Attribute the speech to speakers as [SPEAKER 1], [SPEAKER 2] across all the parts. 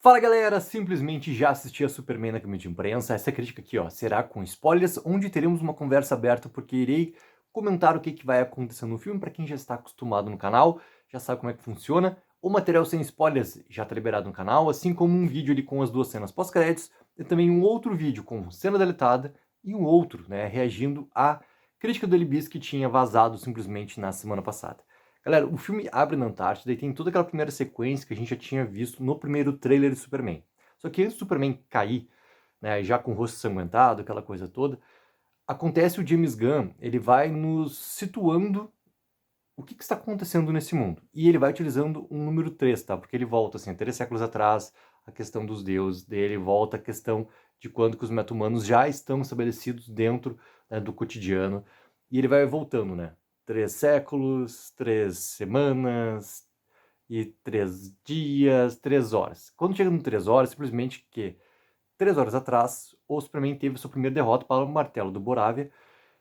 [SPEAKER 1] Fala galera, simplesmente já assisti a Superman na Câmara de Imprensa. Essa crítica aqui, ó, será com spoilers, onde teremos uma conversa aberta, porque irei comentar o que vai acontecer no filme. Para quem já está acostumado no canal, já sabe como é que funciona. O material sem spoilers já está liberado no canal, assim como um vídeo ali com as duas cenas pós-créditos, e também um outro vídeo com cena deletada e um outro, né, reagindo à crítica do Elibis que tinha vazado simplesmente na semana passada. Galera, o filme abre na Antártida e tem toda aquela primeira sequência que a gente já tinha visto no primeiro trailer de Superman. Só que antes do Superman cair, né, já com o rosto sanguentado, aquela coisa toda, acontece o James Gunn, ele vai nos situando o que está acontecendo nesse mundo. E ele vai utilizando um número 3, tá? Porque ele volta, assim, 3 séculos atrás, a questão dos deuses dele, volta a questão de quando que os meta-humanos já estão estabelecidos dentro, né, do cotidiano. E ele vai voltando, né? 3 séculos, 3 semanas e 3 dias, 3 horas. Quando chega no 3 horas, simplesmente que 3 horas atrás, o Superman teve sua primeira derrota para o martelo do Borávia,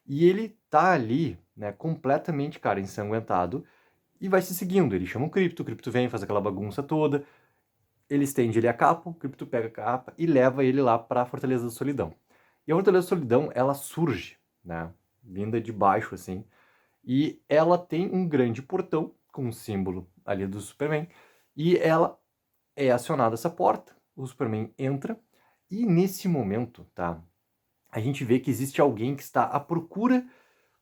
[SPEAKER 1] e ele tá ali, né, completamente, cara, ensanguentado, e vai se seguindo. Ele chama o Krypto vem, faz aquela bagunça toda, ele estende ele a capa, o Krypto pega a capa e leva ele lá para a Fortaleza da Solidão. E a Fortaleza da Solidão, ela surge, né, vinda de baixo, assim, e ela tem um grande portão com o símbolo ali do Superman, e ela é acionada essa porta, o Superman entra, e nesse momento, tá, a gente vê que existe alguém que está à procura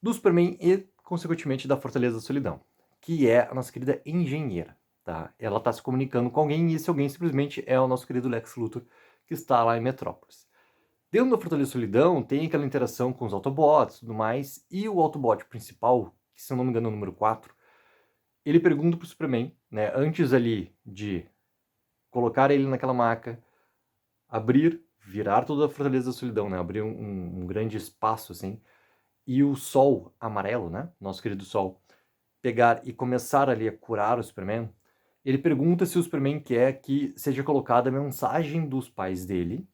[SPEAKER 1] do Superman e, consequentemente, da Fortaleza da Solidão, que é a nossa querida engenheira, tá? Ela está se comunicando com alguém e esse alguém simplesmente é o nosso querido Lex Luthor, que está lá em Metrópolis. Dentro da Fortaleza da Solidão tem aquela interação com os Autobots e tudo mais, e o Autobot principal, que se eu não me engano é o número 4, ele pergunta pro Superman, né, antes ali de colocar ele naquela maca, abrir, virar toda a Fortaleza da Solidão, né, abrir um grande espaço, assim, e o Sol amarelo, né, nosso querido Sol, pegar e começar ali a curar o Superman, ele pergunta se o Superman quer que seja colocada a mensagem dos pais dele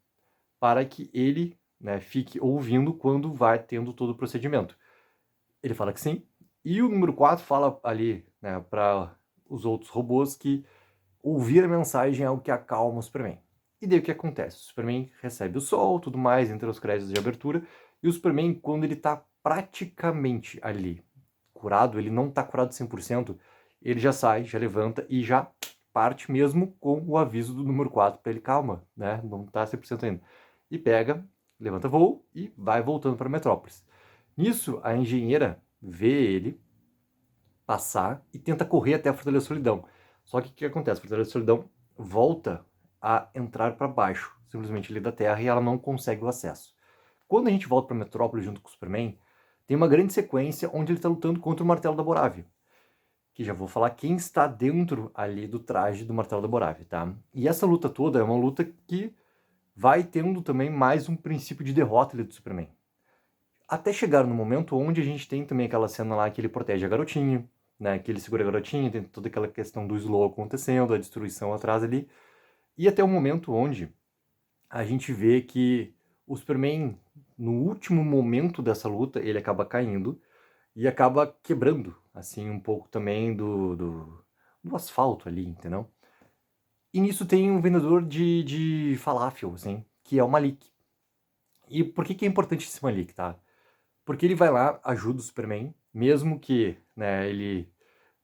[SPEAKER 1] para que ele, né, fique ouvindo quando vai tendo todo o procedimento. Ele fala que sim, e o número 4 fala ali, né, para os outros robôs que ouvir a mensagem é algo que acalma o Superman. E daí o que acontece? O Superman recebe o sol, tudo mais, entre os créditos de abertura, e o Superman, quando ele tá praticamente ali curado, ele não tá curado 100%, ele já sai, já levanta e já parte mesmo com o aviso do número 4 para ele, calma, né, não tá 100% ainda. E pega, levanta voo e vai voltando para Metrópolis. Nisso, a engenheira vê ele passar e tenta correr até a Fortaleza da Solidão. Só que o que acontece? A Fortaleza da Solidão volta a entrar para baixo, simplesmente ali da Terra, e ela não consegue o acesso. Quando a gente volta para Metrópolis junto com o Superman, tem uma grande sequência onde ele está lutando contra o Martelo da Borávia, que já vou falar quem está dentro ali do traje do Martelo da Borávia, tá? E essa luta toda é uma luta que vai tendo também mais um princípio de derrota ali do Superman. Até chegar no momento onde a gente tem também aquela cena lá que ele protege a garotinha, né, que ele segura a garotinha, tem toda aquela questão do slow acontecendo, a destruição atrás ali, e até o momento onde a gente vê que o Superman, no último momento dessa luta, ele acaba caindo e acaba quebrando, assim, um pouco também do asfalto ali, entendeu? E nisso tem um vendedor de falafel, assim, que é o Malik. E por que é importante esse Malik, tá? Porque ele vai lá, ajuda o Superman, mesmo que, né, ele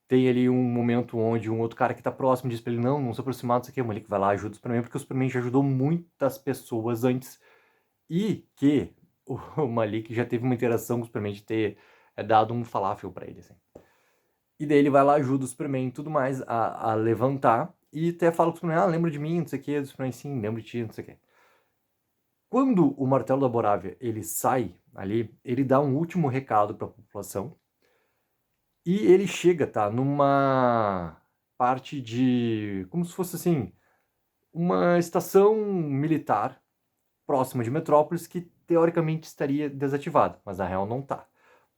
[SPEAKER 1] tem ali um momento onde um outro cara que tá próximo diz pra ele, não se aproximar disso aqui, o Malik vai lá, ajuda o Superman, porque o Superman já ajudou muitas pessoas antes, e que o Malik já teve uma interação com o Superman de ter dado um falafel pra ele, assim. E daí ele vai lá, ajuda o Superman e tudo mais a levantar, e até fala pro Superman, lembra de mim, não sei o que, o Superman, sim, lembra de ti, não sei o que. Quando o Martelo da Borávia, ele sai ali, ele dá um último recado pra população, e ele chega, tá, numa parte de, como se fosse assim, uma estação militar próxima de Metrópolis que teoricamente estaria desativada, mas na real não tá.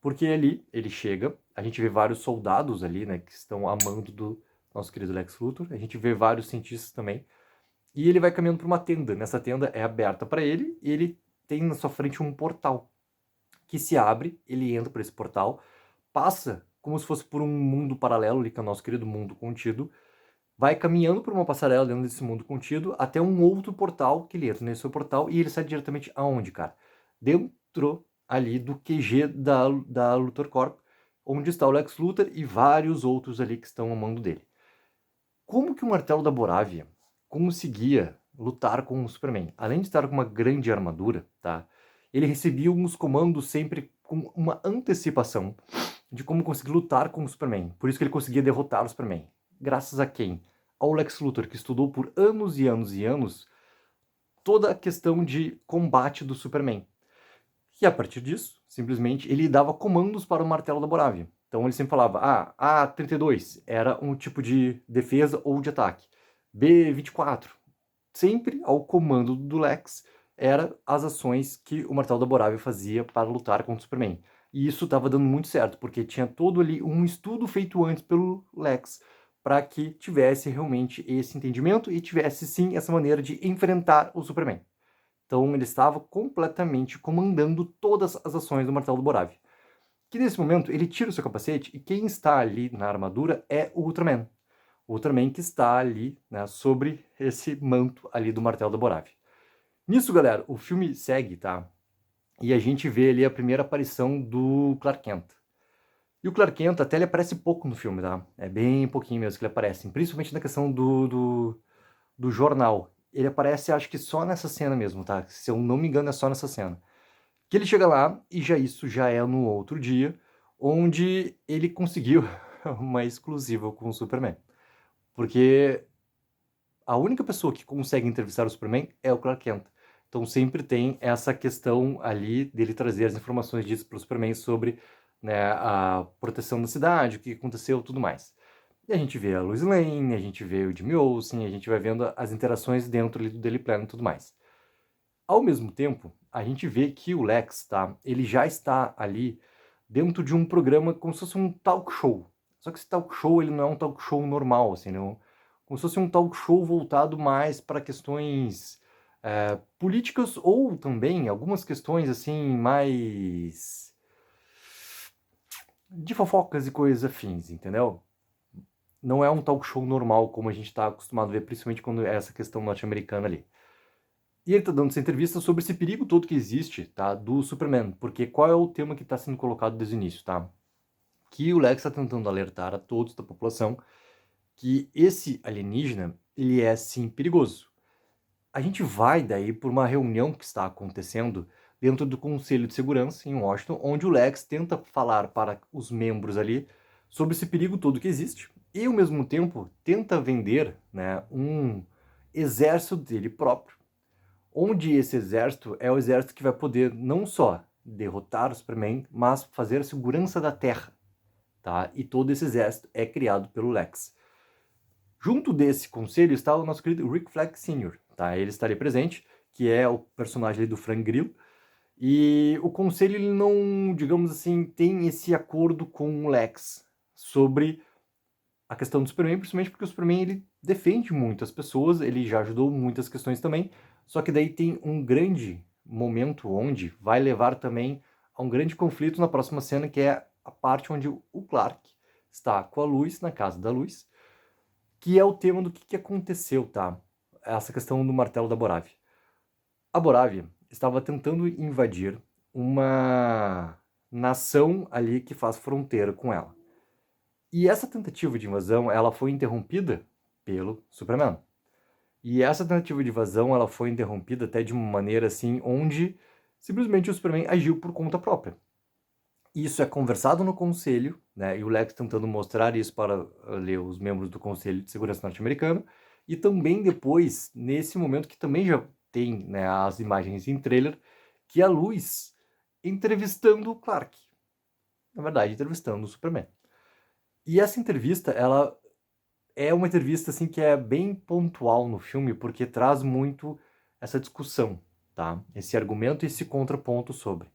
[SPEAKER 1] Porque ali ele chega, a gente vê vários soldados ali, né, que estão a mando do nosso querido Lex Luthor, a gente vê vários cientistas também, e ele vai caminhando para uma tenda. Nessa tenda é aberta para ele e ele tem na sua frente um portal que se abre, ele entra por esse portal, passa como se fosse por um mundo paralelo ali, que é o nosso querido mundo contido, vai caminhando por uma passarela dentro desse mundo contido até um outro portal, que ele entra nesse portal e ele sai diretamente aonde, cara? Dentro ali do QG da Luthor Corp, onde está o Lex Luthor e vários outros ali que estão ao mando dele. Como que o Martelo da Borávia conseguia lutar com o Superman? Além de estar com uma grande armadura, tá? Ele recebia uns comandos sempre com uma antecipação de como conseguir lutar com o Superman. Por isso que ele conseguia derrotar o Superman. Graças a quem? Ao Lex Luthor, que estudou por anos e anos e anos toda a questão de combate do Superman. E a partir disso, simplesmente, ele dava comandos para o Martelo da Borávia. Então ele sempre falava, A32 era um tipo de defesa ou de ataque. B24, sempre ao comando do Lex, eram as ações que o Martelo da Borávia fazia para lutar contra o Superman. E isso estava dando muito certo, porque tinha todo ali um estudo feito antes pelo Lex para que tivesse realmente esse entendimento e tivesse sim essa maneira de enfrentar o Superman. Então ele estava completamente comandando todas as ações do Martelo do Borávia. Que nesse momento ele tira o seu capacete e quem está ali na armadura é o Ultraman. O Ultraman que está ali, né, sobre esse manto ali do Martelo da Borávia. Nisso, galera, o filme segue, tá? E a gente vê ali a primeira aparição do Clark Kent. E o Clark Kent até ele aparece pouco no filme, tá? É bem pouquinho mesmo que ele aparece, principalmente na questão do jornal. Ele aparece, acho que só nessa cena mesmo, tá? Se eu não me engano, é só nessa cena. Que ele chega lá e isso já é no outro dia, onde ele conseguiu uma exclusiva com o Superman. Porque a única pessoa que consegue entrevistar o Superman é o Clark Kent. Então sempre tem essa questão ali dele trazer as informações disso para o Superman sobre, né, a proteção da cidade, o que aconteceu, tudo mais. E a gente vê a Lois Lane, a gente vê o Jimmy Olsen, a gente vai vendo as interações dentro ali do Daily Planet e tudo mais. Ao mesmo tempo, a gente vê que o Lex, tá, ele já está ali dentro de um programa como se fosse um talk show. Só que esse talk show ele não é um talk show normal, assim, não, como se fosse um talk show voltado mais para questões políticas ou também algumas questões assim mais de fofocas e coisas afins, entendeu? Não é um talk show normal como a gente está acostumado a ver, principalmente quando é essa questão norte-americana ali. E ele está dando essa entrevista sobre esse perigo todo que existe, tá, do Superman, porque qual é o tema que está sendo colocado desde o início, tá? Que o Lex está tentando alertar a todos da população que esse alienígena, ele é sim perigoso. A gente vai daí por uma reunião que está acontecendo dentro do Conselho de Segurança em Washington, onde o Lex tenta falar para os membros ali sobre esse perigo todo que existe e, ao mesmo tempo, tenta vender, né, um exército dele próprio, onde esse exército é o exército que vai poder não só derrotar o Superman, mas fazer a segurança da Terra, tá? E todo esse exército é criado pelo Lex. Junto desse conselho está o nosso querido Rick Flag Sr., tá? Ele está ali presente, que é o personagem ali do Frank Grillo. E o conselho ele não, digamos assim, tem esse acordo com o Lex sobre a questão do Superman, principalmente porque o Superman ele defende muito as pessoas, ele já ajudou muitas questões também, só que daí tem um grande momento onde vai levar também a um grande conflito na próxima cena, que é a parte onde o Clark está com a Luz, na casa da Luz, que é o tema do que aconteceu, tá? Essa questão do martelo da Borávia. A Borávia estava tentando invadir uma nação ali que faz fronteira com ela. E essa tentativa de invasão, ela foi interrompida pelo Superman. E essa tentativa de invasão, ela foi interrompida até de uma maneira assim, onde simplesmente o Superman agiu por conta própria. Isso é conversado no conselho, né? E o Lex tentando mostrar isso para ali, os membros do Conselho de Segurança norte-americano. E também depois, nesse momento que também já tem, né, as imagens em trailer, que a Luz entrevistando o Clark. Na verdade, entrevistando o Superman. E essa entrevista, ela é uma entrevista assim que é bem pontual no filme, porque traz muito essa discussão, tá? Esse argumento e esse contraponto sobre.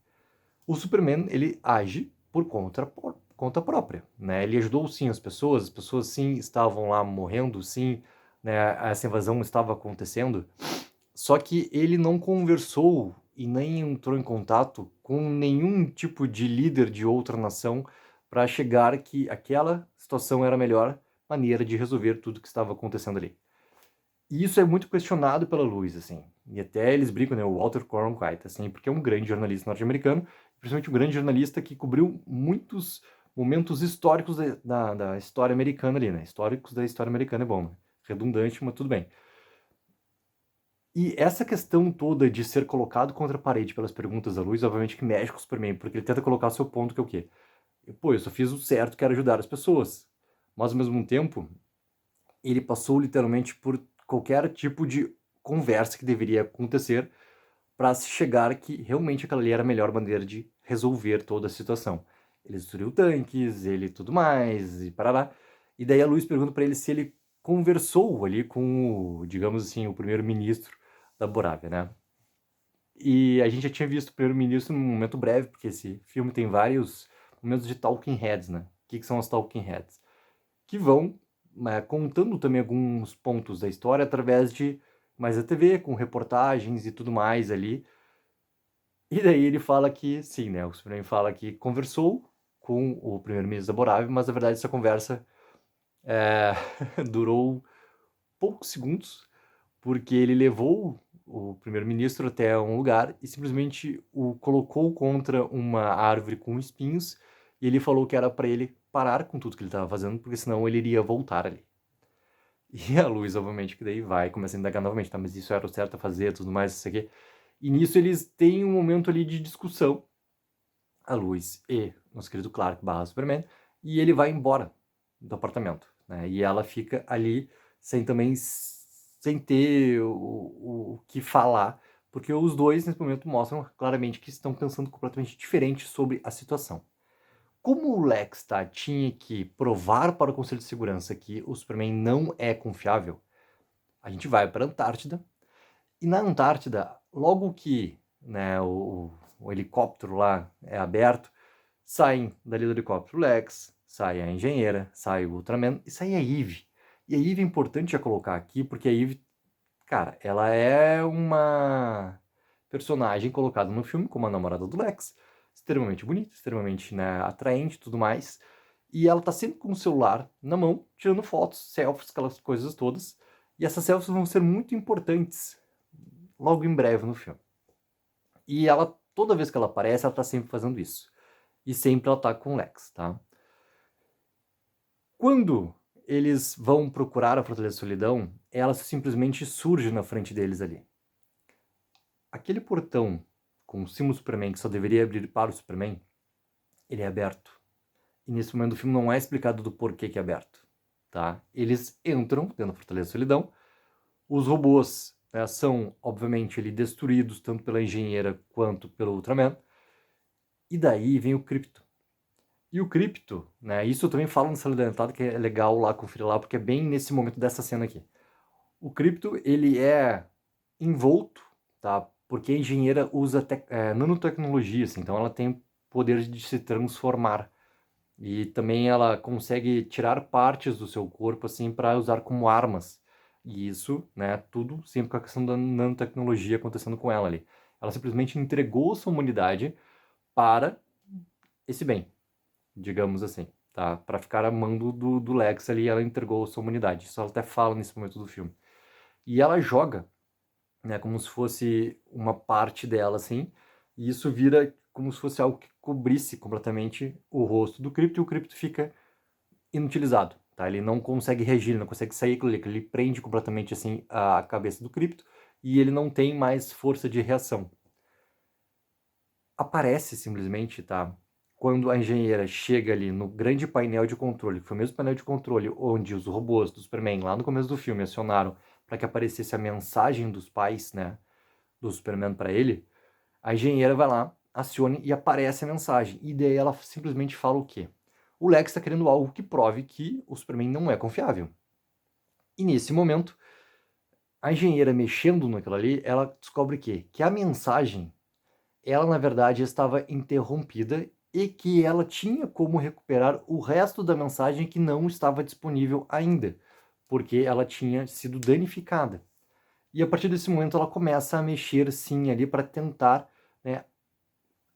[SPEAKER 1] O Superman, ele age por conta própria, né? Ele ajudou sim as pessoas sim estavam lá morrendo, sim, né? Essa invasão estava acontecendo, só que ele não conversou e nem entrou em contato com nenhum tipo de líder de outra nação para chegar que aquela situação era melhor maneira de resolver tudo que estava acontecendo ali. E isso é muito questionado pela Lois, assim. E até eles brincam, né? O Walter Cronkite, assim, porque é um grande jornalista norte-americano, principalmente um grande jornalista que cobriu muitos momentos históricos da história americana ali, né? Históricos da história americana é bom, né? Redundante, mas tudo bem. E essa questão toda de ser colocado contra a parede pelas perguntas da Lois, obviamente que mexe com o Superman, porque ele tenta colocar o seu ponto, que é o quê? Pô, eu só fiz o certo, que era ajudar as pessoas. Mas, ao mesmo tempo, ele passou literalmente por qualquer tipo de conversa que deveria acontecer para se chegar que realmente aquela ali era a melhor maneira de resolver toda a situação. Ele destruiu tanques, ele tudo mais, e parará. E daí a Luz pergunta para ele se ele conversou ali com o, digamos assim, o primeiro-ministro da Borávia, né? E a gente já tinha visto o primeiro-ministro num momento breve, porque esse filme tem vários momentos de talking heads, né? O que são os talking heads? Que vão contando também alguns pontos da história através de mais a TV, com reportagens e tudo mais ali. E daí ele fala que, sim, né, o Superman fala que conversou com o primeiro-ministro da Borávia, mas na verdade essa conversa durou poucos segundos, porque ele levou o primeiro-ministro até um lugar e simplesmente o colocou contra uma árvore com espinhos e ele falou que era para ele parar com tudo que ele estava fazendo, porque senão ele iria voltar ali. E a Luz, obviamente, que daí vai, começa a indagar novamente, tá, mas isso era o certo a fazer, tudo mais, isso aqui. E nisso eles têm um momento ali de discussão, a Luz e nosso querido Clark barra Superman, e ele vai embora do apartamento, né? E ela fica ali sem ter o que falar, porque os dois nesse momento mostram claramente que estão pensando completamente diferente sobre a situação. Como o Lex tinha que provar para o Conselho de Segurança que o Superman não é confiável, a gente vai para a Antártida. E na Antártida, logo que, né, o helicóptero lá é aberto, saem dali do helicóptero o Lex, sai a engenheira, sai o Ultraman e sai a Eve. E a Eve é importante já colocar aqui, porque a Eve, cara, ela é uma personagem colocada no filme como a namorada do Lex, extremamente bonita, extremamente, né, atraente e tudo mais. E ela tá sempre com o celular na mão, tirando fotos, selfies, aquelas coisas todas. E essas selfies vão ser muito importantes logo em breve no filme. E ela, toda vez que ela aparece, ela tá sempre fazendo isso. E sempre ela tá com o Lex, tá? Quando eles vão procurar a Fortaleza da Solidão, ela simplesmente surge na frente deles ali. Aquele portão com o símbolo Superman que só deveria abrir para o Superman, ele é aberto. E nesse momento do filme não é explicado do porquê que é aberto, tá? Eles entram dentro da Fortaleza da Solidão, os robôs, né, são, obviamente, ali destruídos tanto pela engenheira quanto pelo Ultraman, e daí vem o Krypto. E o Krypto, né, isso eu também falo no Sala Dentada, que é legal lá, conferir lá, porque é bem nesse momento dessa cena aqui. O Krypto, ele é envolto, tá? Porque a engenheira usa nanotecnologia, assim, então ela tem o poder de se transformar. E também ela consegue tirar partes do seu corpo, assim, para usar como armas. E isso, né, tudo sempre com a questão da nanotecnologia acontecendo com ela ali. Ela simplesmente entregou sua humanidade para esse bem, digamos assim, tá? Para ficar a mando do Lex ali, ela entregou sua humanidade. Isso ela até fala nesse momento do filme. E ela joga, né, como se fosse uma parte dela, assim, e isso vira como se fosse algo que cobrisse completamente o rosto do Krypto, e o Krypto fica inutilizado, tá? Ele não consegue reagir, ele não consegue sair, ele prende completamente, assim, a cabeça do Krypto, e ele não tem mais força de reação. Aparece simplesmente, tá? Quando a engenheira chega ali no grande painel de controle, que foi o mesmo painel de controle onde os robôs do Superman, lá no começo do filme, acionaram para que aparecesse a mensagem dos pais, né, do Superman para ele, a engenheira vai lá, acione e aparece a mensagem. E daí ela simplesmente fala o quê? O Lex está querendo algo que prove que o Superman não é confiável. E nesse momento, a engenheira mexendo naquilo ali, ela descobre o quê? Que a mensagem, ela na verdade estava interrompida e que ela tinha como recuperar o resto da mensagem que não estava disponível ainda, porque ela tinha sido danificada. E a partir desse momento ela começa a mexer sim ali para tentar, né,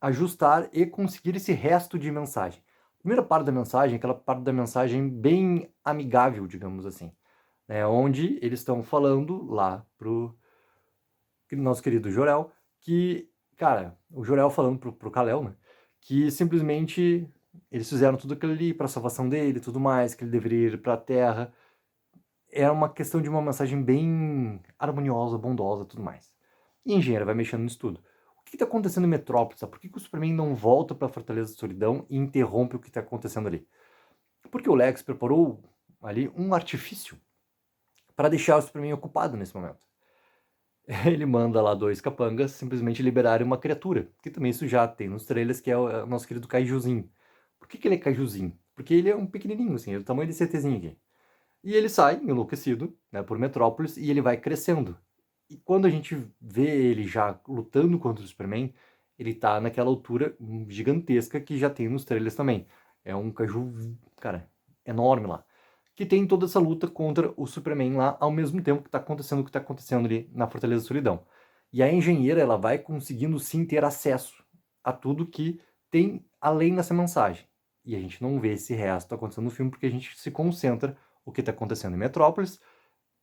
[SPEAKER 1] ajustar e conseguir esse resto de mensagem. primeira parte da mensagem, aquela parte da mensagem bem amigável, digamos assim, né, onde eles estão falando lá pro nosso querido Jor-El, que, cara, o Jor-El falando pro Kal-El, né, que simplesmente eles fizeram tudo aquilo ali pra salvação dele e tudo mais, que ele deveria ir pra Terra. É uma questão de uma mensagem bem harmoniosa, bondosa e tudo mais. E a engenheira vai mexendo nisso tudo. O que está acontecendo em Metrópolis? Sabe? Por que o Superman não volta para a Fortaleza da Solidão e interrompe o que está acontecendo ali? Porque o Lex preparou ali um artifício para deixar o Superman ocupado nesse momento. Ele manda lá dois capangas simplesmente liberarem uma criatura, que também isso já tem nos trailers, que é o nosso querido Kaijuzinho. Por que ele é Kaijuzinho? Porque ele é um pequenininho, assim, é do tamanho desse CTzinho aqui. E ele sai enlouquecido, né, por Metrópolis, e ele vai crescendo. E quando a gente vê ele já lutando contra o Superman, ele tá naquela altura gigantesca que já tem nos trailers também. É um caju, cara, enorme lá. Que tem toda essa luta contra o Superman lá, ao mesmo tempo que tá acontecendo o que tá acontecendo ali na Fortaleza da Solidão. E a engenheira, ela vai conseguindo sim ter acesso a tudo que tem além dessa mensagem. E a gente não vê esse resto acontecendo no filme porque a gente se concentra o que está acontecendo em Metrópolis.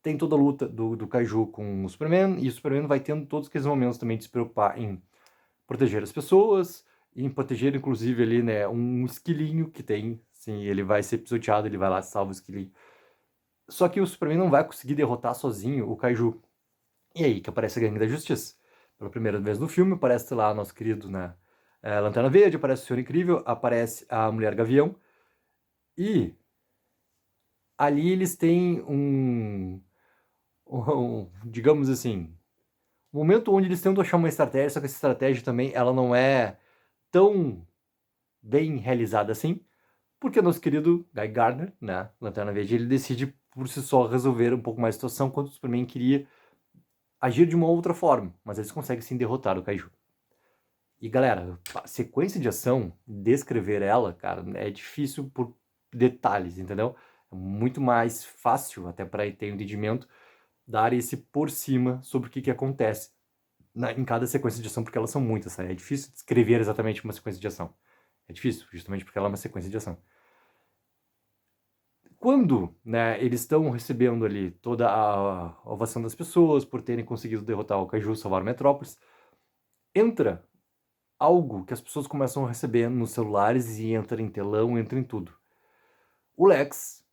[SPEAKER 1] Tem toda a luta do Kaiju com o Superman, e o Superman vai tendo todos aqueles momentos também de se preocupar em proteger as pessoas, em proteger inclusive ali, né, um esquilinho que tem, sim, ele vai ser pisoteado, ele vai lá e salva o esquilinho. Só que o Superman não vai conseguir derrotar sozinho o Kaiju. E aí que aparece a Gangue da Justiça. Pela primeira vez no filme, aparece lá nosso querido, né, Lanterna Verde, aparece o Senhor Incrível, aparece a Mulher Gavião, e ali eles têm digamos assim, um momento onde eles tentam achar uma estratégia, só que essa estratégia também ela não é tão bem realizada assim, porque nosso querido Guy Gardner, né, Lanterna Verde, ele decide por si só resolver um pouco mais a situação, quando o Superman queria agir de uma outra forma, mas eles conseguem sim derrotar o Kaiju. E galera, a sequência de ação, descrever ela, cara, é difícil por detalhes, entendeu? É muito mais fácil, até para ter um entendimento, dar esse por cima sobre o que acontece em cada sequência de ação, porque elas são muitas, sabe? É difícil descrever exatamente uma sequência de ação. É difícil, justamente porque ela é uma sequência de ação. Quando, né, eles estão recebendo ali toda a ovação das pessoas por terem conseguido derrotar o Kaiju, salvar o Metrópolis, entra algo que as pessoas começam a receber nos celulares e entra em telão, entra em tudo. O Lex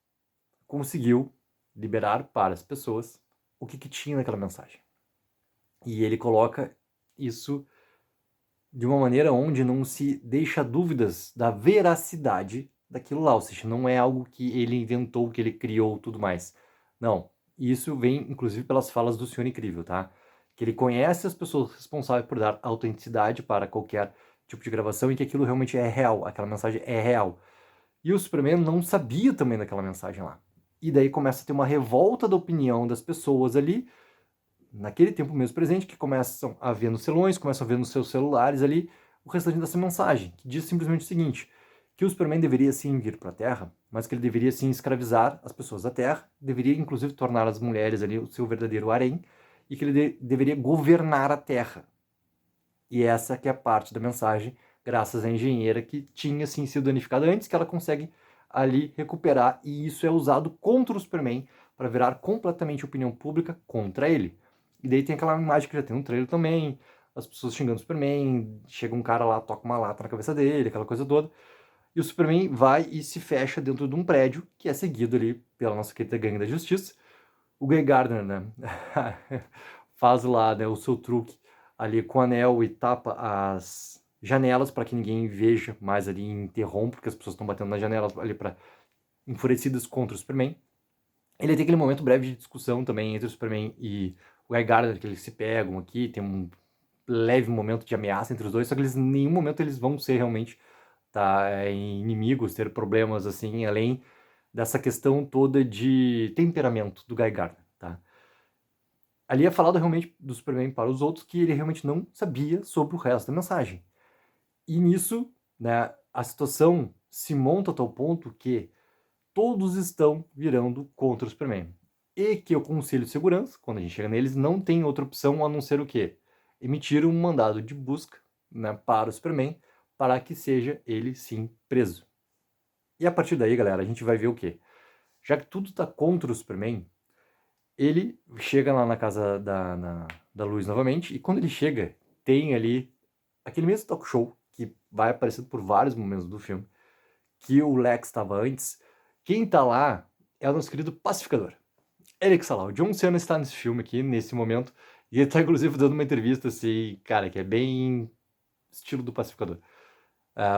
[SPEAKER 1] conseguiu liberar para as pessoas o que tinha naquela mensagem. E ele coloca isso de uma maneira onde não se deixa dúvidas da veracidade daquilo lá, ou seja, não é algo que ele inventou, que ele criou, tudo mais. Não, isso vem inclusive pelas falas do Senhor Incrível, tá? Que ele conhece as pessoas responsáveis por dar autenticidade para qualquer tipo de gravação e que aquilo realmente é real, aquela mensagem é real. E o Superman não sabia também daquela mensagem lá. E daí começa a ter uma revolta da opinião das pessoas ali, naquele tempo mesmo presente, que começam a ver nos celões, começam a ver nos seus celulares ali o restante dessa mensagem, que diz simplesmente o seguinte, que o Superman deveria sim vir para a Terra, mas que ele deveria sim escravizar as pessoas da Terra, deveria inclusive tornar as mulheres ali o seu verdadeiro harém, e que ele deveria governar a Terra. E essa que é a parte da mensagem, graças à engenheira que tinha sim sido danificada antes, que ela consegue ali recuperar, e isso é usado contra o Superman para virar completamente opinião pública contra ele. E daí tem aquela imagem que já tem no trailer também, as pessoas xingando o Superman, chega um cara lá, toca uma lata na cabeça dele, aquela coisa toda, e o Superman vai e se fecha dentro de um prédio, que é seguido ali pela nossa querida Gangue da Justiça. O Guy Gardner, né, faz lá, né, o seu truque ali com o anel e tapa as janelas para que ninguém veja mais ali e interrompa, porque as pessoas estão batendo nas janelas ali para enfurecidas contra o Superman. Ele tem aquele momento breve de discussão também entre o Superman e o Guy Gardner, que eles se pegam aqui, tem um leve momento de ameaça entre os dois, só que eles, em nenhum momento eles vão ser realmente inimigos, ter problemas assim, além dessa questão toda de temperamento do Guy Gardner, tá? Ali é falado realmente do Superman para os outros que ele realmente não sabia sobre o resto da mensagem. E nisso, né, a situação se monta a tal ponto que todos estão virando contra o Superman. E que o Conselho de Segurança, quando a gente chega neles, não tem outra opção a não ser o quê? Emitir um mandado de busca, né, para o Superman, para que seja ele sim preso. E a partir daí, galera, a gente vai ver o quê? Já que tudo tá contra o Superman, ele chega lá na casa da Lois novamente, e quando ele chega, tem ali aquele mesmo talk show que vai aparecendo por vários momentos do filme, que o Lex estava antes. Quem tá lá é o nosso querido Pacificador. Ele que está lá. O John Cena está nesse filme aqui, nesse momento, e ele tá inclusive dando uma entrevista assim, cara, que é bem estilo do Pacificador.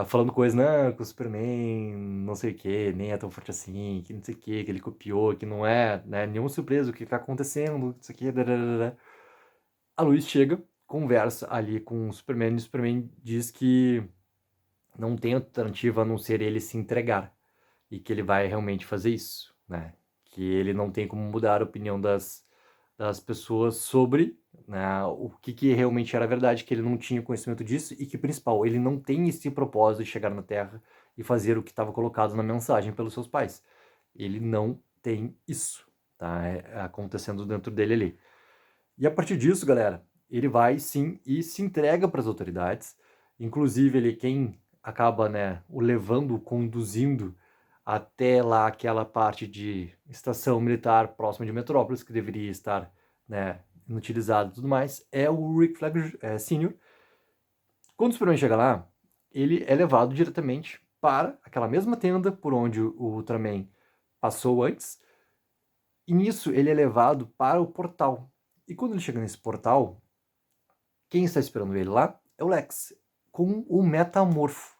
[SPEAKER 1] Falando coisa, não, que o Superman não sei o que, nem é tão forte assim, que não sei o que ele copiou, que não é, né, nenhuma surpresa o que tá acontecendo, isso aqui, dadadada. A Lois chega, conversa ali com o Superman, e o Superman diz que não tem alternativa a não ser ele se entregar, e que ele vai realmente fazer isso, né? Que ele não tem como mudar a opinião das pessoas sobre, né, o que realmente era verdade, que ele não tinha conhecimento disso, e que, principal, ele não tem esse propósito de chegar na Terra e fazer o que estava colocado na mensagem pelos seus pais. Ele não tem isso, tá? Acontecendo dentro dele ali. E a partir disso, galera, ele vai sim e se entrega para as autoridades. Inclusive, ele quem acaba, né, o levando, o conduzindo até lá aquela parte de estação militar próxima de Metrópolis, que deveria estar, né, inutilizado e tudo mais, é o Rick Flag Sr. Quando o Superman chega lá, ele é levado diretamente para aquela mesma tenda por onde o Ultraman passou antes, e nisso ele é levado para o portal. E quando ele chega nesse portal, quem está esperando ele lá é o Lex, com o Metamorfo.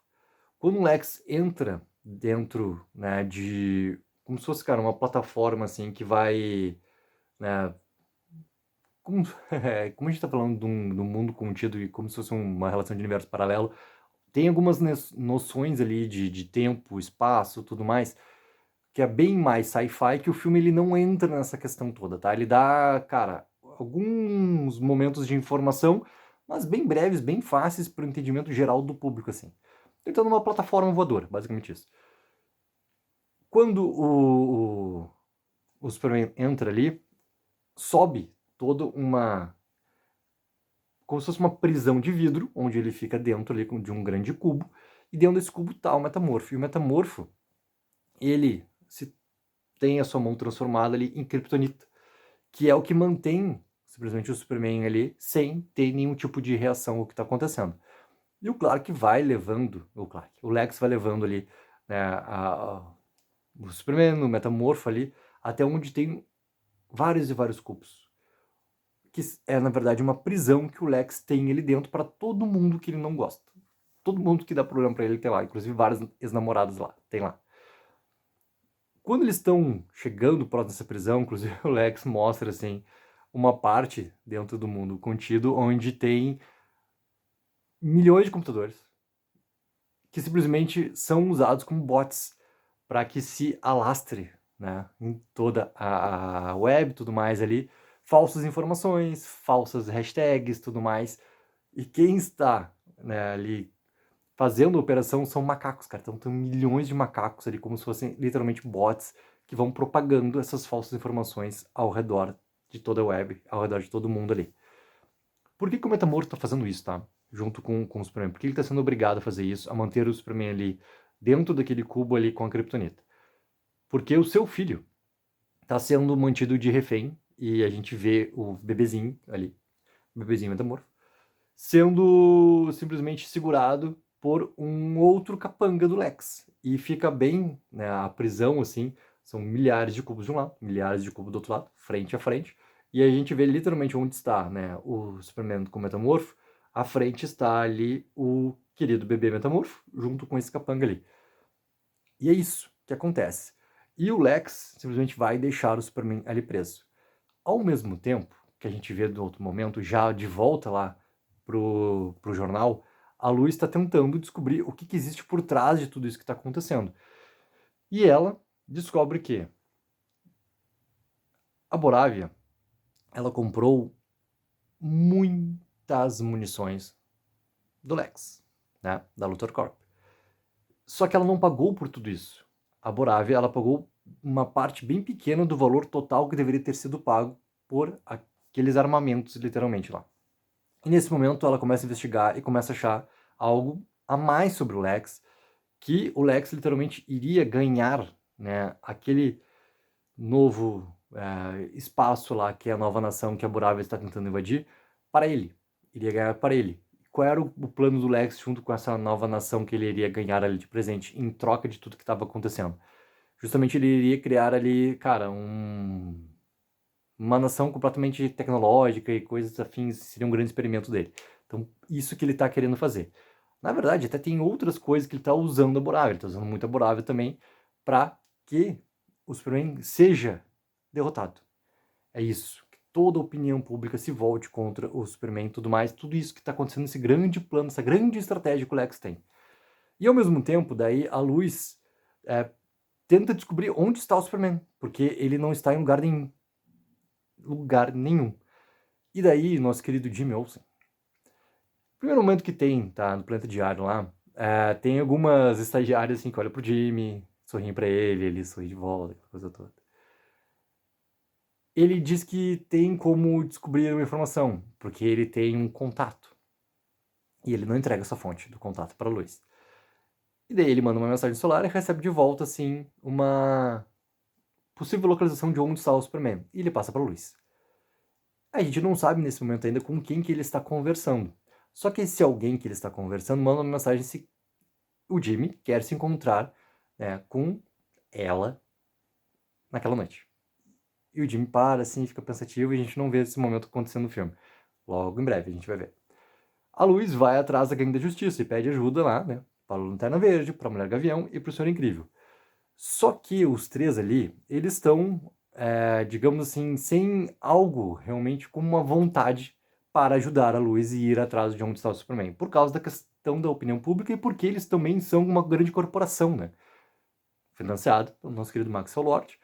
[SPEAKER 1] Quando o Lex entra dentro, né, de como se fosse, cara, uma plataforma assim que vai, né, como, como a gente está falando de um mundo contido e como se fosse uma relação de universo paralelo, tem algumas noções ali de tempo, espaço, tudo mais, que é bem mais sci-fi, que o filme ele não entra nessa questão toda, tá? Ele dá, cara, alguns momentos de informação, mas bem breves, bem fáceis para o entendimento geral do público, assim. Então, numa plataforma voadora, basicamente isso. Quando o Superman entra ali, sobe toda uma... como se fosse uma prisão de vidro, onde ele fica dentro ali de um grande cubo, e dentro desse cubo tá o Metamorfo. E o Metamorfo, ele se tem a sua mão transformada ali em Kryptonita, que é o que mantém simplesmente o Superman ali sem ter nenhum tipo de reação ao que está acontecendo. E o Clark vai levando, o Lex vai levando ali, né, o Superman, o Metamorfo ali, até onde tem vários e vários cubos. Que é, na verdade, uma prisão que o Lex tem ali dentro para todo mundo que ele não gosta. Todo mundo que dá problema para ele tem lá, inclusive vários ex-namorados lá, tem lá. Quando eles estão chegando próximo dessa prisão, inclusive o Lex mostra assim uma parte dentro do mundo contido onde tem milhões de computadores que simplesmente são usados como bots para que se alastre, né, em toda a web, tudo mais ali, falsas informações, falsas hashtags, tudo mais. E quem está, né, ali fazendo a operação são macacos, cara. Então tem milhões de macacos ali, como se fossem literalmente bots que vão propagando essas falsas informações ao redor de toda a web, ao redor de todo mundo ali. Por que o Metamorfo está fazendo isso, tá? Junto com o Superman. Por que ele está sendo obrigado a fazer isso, a manter o Superman ali dentro daquele cubo ali com a Kryptonita? Porque o seu filho está sendo mantido de refém e a gente vê o bebezinho ali, o bebezinho Metamorfo, sendo simplesmente segurado por um outro capanga do Lex. E fica bem, né, a prisão, assim, são milhares de cubos de um lado, milhares de cubos do outro lado, frente a frente. E a gente vê literalmente onde está, né, o Superman com o Metamorfo, à frente está ali o querido bebê Metamorfo, junto com esse capanga ali. E é isso que acontece. E o Lex simplesmente vai deixar o Superman ali preso. Ao mesmo tempo, que a gente vê do outro momento, já de volta lá pro jornal, a Lu está tentando descobrir o que existe por trás de tudo isso que está acontecendo. E ela descobre que a Borávia, ela comprou muitas munições do Lex, né, da Luthor Corp. Só que ela não pagou por tudo isso. A Borávia, ela pagou uma parte bem pequena do valor total que deveria ter sido pago por aqueles armamentos, literalmente, lá. E nesse momento ela começa a investigar e começa a achar algo a mais sobre o Lex, que o Lex literalmente iria ganhar, né, aquele novo espaço lá, que é a nova nação que a Borávia está tentando invadir, para ele. Iria ganhar para ele. Qual era o plano do Lex junto com essa nova nação que ele iria ganhar ali de presente, em troca de tudo que estava acontecendo? Justamente ele iria criar ali, cara, uma nação completamente tecnológica e coisas afins, seria um grande experimento dele. Então, isso que ele está querendo fazer. Na verdade, até tem outras coisas que ele está usando a Borávia. Ele está usando muito a Borávia também para que o Superman seja derrotado. É isso. Que toda a opinião pública se volte contra o Superman e tudo mais. Tudo isso que está acontecendo nesse grande plano, essa grande estratégia que o Lex tem. E ao mesmo tempo, daí a Luz tenta descobrir onde está o Superman, porque ele não está em lugar nenhum. E daí, nosso querido Jimmy Olsen. Primeiro momento que tem, tá, no Planeta Diário lá, tem algumas estagiárias assim que olham pro Jimmy, sorriem pra ele sorri de volta, aquela coisa toda. Ele diz que tem como descobrir uma informação, porque ele tem um contato. E ele não entrega essa fonte do contato para a Luz. E daí ele manda uma mensagem solar e recebe de volta, assim, uma possível localização de onde está o Superman. E ele passa para a Luz. A gente não sabe nesse momento ainda com quem que ele está conversando. Só que esse alguém que ele está conversando manda uma mensagem se o Jimmy quer se encontrar, né, com ela naquela noite. E o Jimmy para, assim, fica pensativo e a gente não vê esse momento acontecendo no filme. Logo em breve a gente vai ver. A Luz vai atrás da Gangue da Justiça e pede ajuda lá, né, para o Lanterna Verde, para a Mulher Gavião e para o Senhor Incrível. Só que os três ali, eles estão, digamos assim, sem algo realmente como uma vontade para ajudar a Luz e ir atrás de onde está o Superman. Por causa da questão da opinião pública e porque eles também são uma grande corporação, né? Financiado pelo nosso querido Maxwell Lord.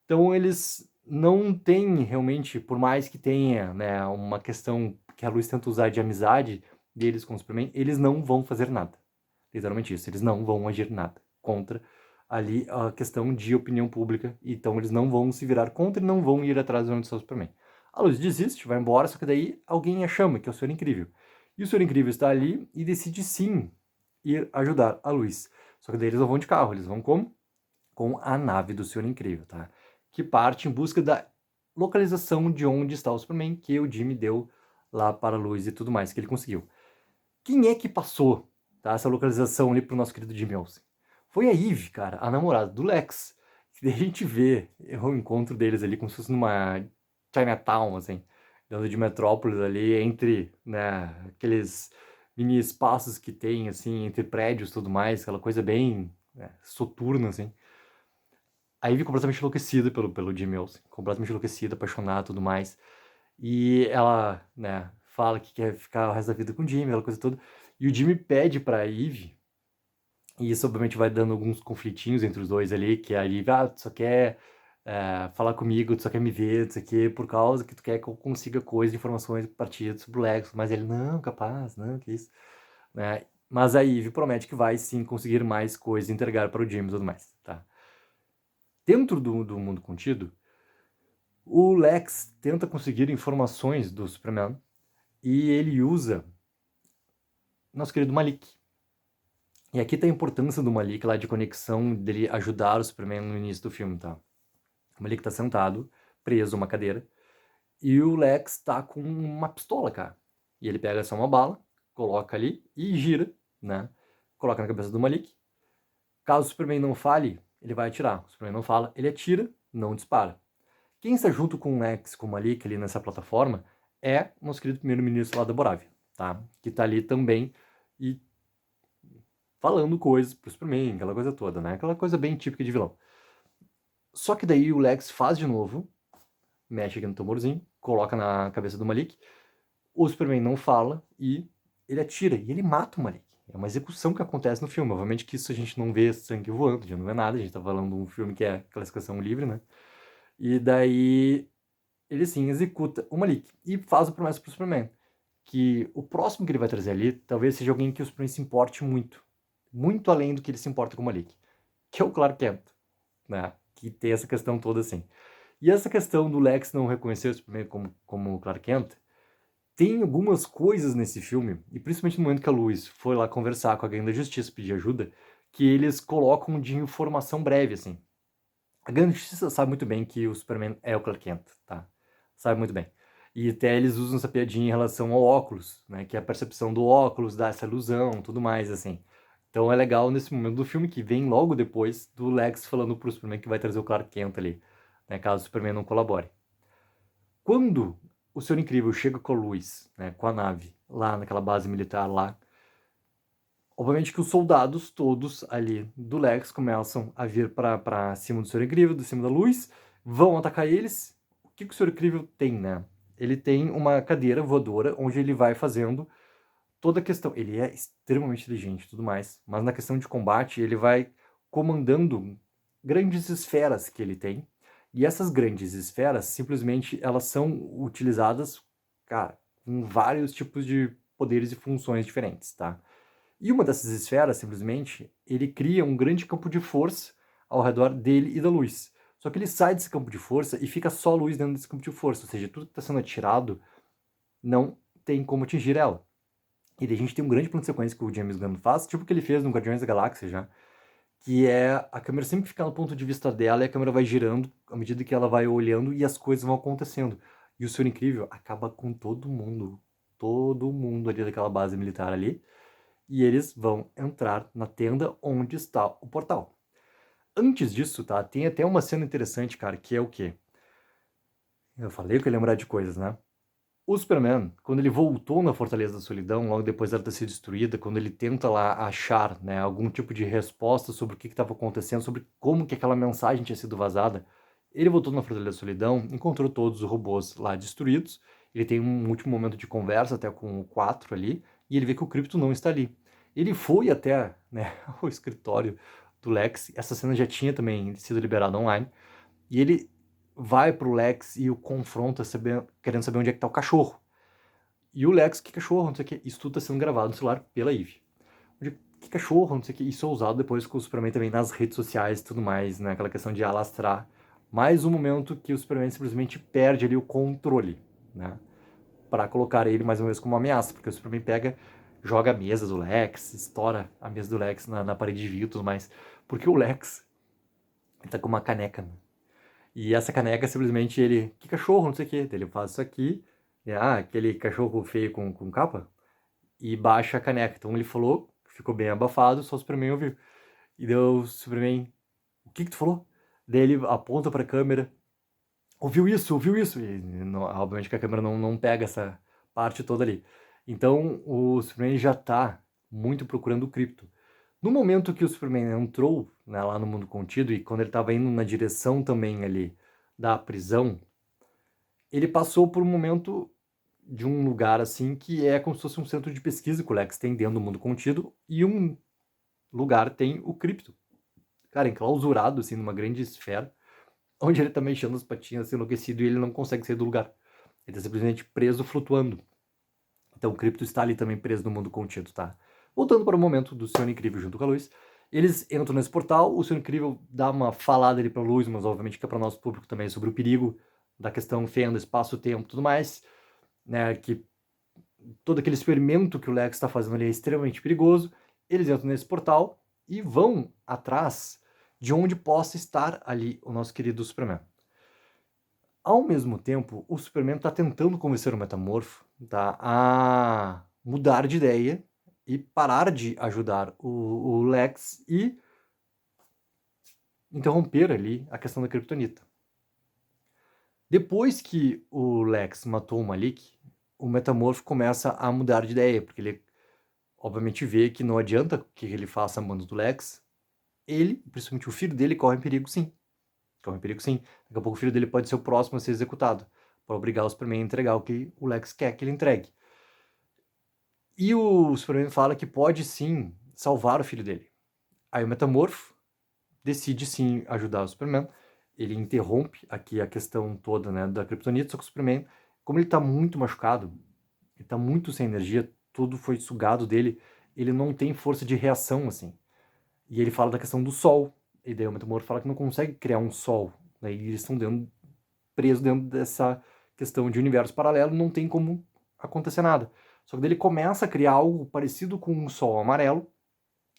[SPEAKER 1] Então eles não têm realmente, por mais que tenha, né, uma questão que a Luz tenta usar de amizade deles com o Superman, eles não vão fazer nada. Literalmente isso, eles não vão agir nada contra ali a questão de opinião pública, então eles não vão se virar contra e não vão ir atrás de onde está o Superman. A Luz desiste, vai embora, só que daí alguém a chama, que é o Senhor Incrível. E o Senhor Incrível está ali e decide sim ir ajudar a Luz. Só que daí eles não vão de carro, eles vão como? Com a nave do Senhor Incrível, tá? Que parte em busca da localização de onde está o Superman, que o Jimmy deu lá para a Luz e tudo mais, que ele conseguiu. Quem é que passou, tá, essa localização ali pro nosso querido Jimmy Olsen? Foi a Eve, cara, a namorada do Lex. E a gente vê o encontro deles ali como se fosse numa Chinatown, assim, dentro de Metrópolis ali, entre, né, aqueles mini espaços que tem, assim, entre prédios e tudo mais, aquela coisa bem, né, soturna, assim. A Ivy completamente enlouquecida pelo Jimmy Olsen, completamente enlouquecida, apaixonada e tudo mais. E ela, né, fala que quer ficar o resto da vida com o Jimmy, aquela coisa toda. E o Jimmy pede pra Eve, e isso obviamente vai dando alguns conflitinhos entre os dois ali, que a Eve, tu só quer falar comigo, tu só quer me ver, tu só quer por causa que tu quer que eu consiga coisas, informações partidas sobre o Lex. Mas ele, não, capaz, não, que isso. Né? Mas a Eve promete que vai sim conseguir mais coisas e entregar para o Jimmy e tudo mais, tá? Dentro do mundo contido, o Lex tenta conseguir informações do Superman e ele usa nosso querido Malik. E aqui tá a importância do Malik lá de conexão, dele ajudar o Superman no início do filme, tá? O Malik tá sentado, preso numa cadeira, e o Lex tá com uma pistola, cara. E ele pega só uma bala, coloca ali e gira, né? Coloca na cabeça do Malik. Caso o Superman não fale, ele vai atirar. O Superman não fala, ele atira, não dispara. Quem está junto com o Lex, com o Malik ali nessa plataforma, é o nosso querido primeiro-ministro lá da Borávia, tá? Que tá ali também e falando coisas pro Superman, aquela coisa toda, né? Aquela coisa bem típica de vilão. Só que daí o Lex faz de novo, mexe aqui no tamborzinho, coloca na cabeça do Malik, o Superman não fala e ele atira, e ele mata o Malik. É uma execução que acontece no filme. Obviamente que isso a gente não vê sangue voando, a gente não vê nada, a gente tá falando de um filme que é classificação livre, né? E daí ele sim executa o Malik e faz a promessa pro Superman, que o próximo que ele vai trazer ali talvez seja alguém que o Superman se importe muito, muito além do que ele se importa com o Malik, que é o Clark Kent, né? Que tem essa questão toda assim. E essa questão do Lex não reconhecer o Superman como Clark Kent, tem algumas coisas nesse filme, e principalmente no momento que a Lois foi lá conversar com a Gangue da Justiça, pedir ajuda, que eles colocam de informação breve, assim. A Grande Justiça sabe muito bem que o Superman é o Clark Kent, tá? Sabe muito bem. E até eles usam essa piadinha em relação ao óculos, né? Que a percepção do óculos dá essa ilusão, tudo mais, assim. Então é legal nesse momento do filme que vem logo depois do Lex falando pro Superman que vai trazer o Clark Kent ali, né? Caso o Superman não colabore. Quando o Senhor Incrível chega com a luz, né? Com a nave, lá naquela base militar lá, obviamente que os soldados todos ali do Lex começam a vir para cima do Senhor Incrível, de cima da luz, vão atacar eles. O que o Senhor Incrível tem, né? Ele tem uma cadeira voadora onde ele vai fazendo toda a questão. Ele é extremamente inteligente e tudo mais, mas na questão de combate ele vai comandando grandes esferas que ele tem. E essas grandes esferas, simplesmente, elas são utilizadas, cara, com vários tipos de poderes e funções diferentes, tá? E uma dessas esferas, simplesmente, ele cria um grande campo de força ao redor dele e da luz. Só que ele sai desse campo de força e fica só a luz dentro desse campo de força. Ou seja, tudo que está sendo atirado não tem como atingir ela. E daí a gente tem um grande plano de sequência que o James Gunn faz, tipo o que ele fez no Guardiões da Galáxia já, que é a câmera sempre ficar no ponto de vista dela e a câmera vai girando à medida que ela vai olhando e as coisas vão acontecendo. E o Senhor Incrível acaba com todo mundo ali daquela base militar ali, e eles vão entrar na tenda onde está o portal. Antes disso, tá? Tem até uma cena interessante, cara, que é o quê? Eu falei que eu ia lembrar de coisas, né? O Superman, quando ele voltou na Fortaleza da Solidão, logo depois dela ter sido destruída, quando ele tenta lá achar, né, algum tipo de resposta sobre o que estava acontecendo, sobre como que aquela mensagem tinha sido vazada, ele voltou na Fortaleza da Solidão, encontrou todos os robôs lá destruídos, ele tem um último momento de conversa até com o 4 ali, e ele vê que o Krypto não está ali. Ele foi até, né, o escritório do Lex, essa cena já tinha também sido liberada online, e ele vai pro Lex e o confronta querendo saber onde é que tá o cachorro. E o Lex, que cachorro, não sei o que, isso tudo tá sendo gravado no celular pela Eve. Que cachorro, não sei o que, isso é usado depois com o Superman também nas redes sociais e tudo mais, né? Aquela questão de alastrar. Mais um momento que o Superman simplesmente perde ali o controle, né? Pra colocar ele mais uma vez como uma ameaça, porque o Superman pega, joga a mesa do Lex, estoura a mesa do Lex na parede de vidro e tudo mais. Porque o Lex, ele tá com uma caneca, né? E essa caneca simplesmente ele, que cachorro, não sei o que, ele faz isso aqui, e, aquele cachorro feio com capa, e baixa a caneca. Então ele falou, ficou bem abafado, só o Superman ouviu. E deu o Superman, o que tu falou? Daí ele aponta pra câmera, ouviu isso, ouviu isso? E obviamente que a câmera não pega essa parte toda ali. Então o Superman já tá muito procurando o Krypto. No momento que o Superman entrou, né, lá no mundo contido, e quando ele estava indo na direção também ali da prisão, ele passou por um momento de um lugar assim que é como se fosse um centro de pesquisa que o Lex tem dentro do mundo contido, e um lugar tem o Krypto. Cara, enclausurado assim numa grande esfera, onde ele tá mexendo as patinhas assim, enlouquecido, e ele não consegue sair do lugar. Ele tá simplesmente preso, flutuando. Então o Krypto está ali também preso no mundo contido, tá? Voltando para o momento do Senhor Incrível junto com a Luz, eles entram nesse portal, o Senhor Incrível dá uma falada ali pra Luz, mas obviamente que é para o nosso público também sobre o perigo da questão fenda, espaço-tempo e tudo mais, né, que todo aquele experimento que o Lex está fazendo ali é extremamente perigoso. Eles entram nesse portal e vão atrás de onde possa estar ali o nosso querido Superman. Ao mesmo tempo, o Superman está tentando convencer o Metamorfo, tá, a mudar de ideia e parar de ajudar o Lex e interromper ali a questão da Kryptonita. Depois que o Lex matou o Malik, o Metamorfo começa a mudar de ideia, porque ele obviamente vê que não adianta que ele faça a mando do Lex, ele, principalmente o filho dele, corre em perigo sim. Corre em perigo sim. Daqui a pouco o filho dele pode ser o próximo a ser executado, para obrigar o Superman a entregar o que o Lex quer que ele entregue. E o Superman fala que pode sim salvar o filho dele. Aí o Metamorfo decide sim ajudar o Superman. Ele interrompe aqui a questão toda, né, da Kryptonita, só que o Superman, como ele tá muito machucado, ele tá muito sem energia, tudo foi sugado dele, ele não tem força de reação, assim. E ele fala da questão do Sol, e daí o Metamorfo fala que não consegue criar um Sol, né, e eles estão presos dentro dessa questão de universo paralelo, não tem como acontecer nada. Só que daí ele começa a criar algo parecido com um Sol amarelo,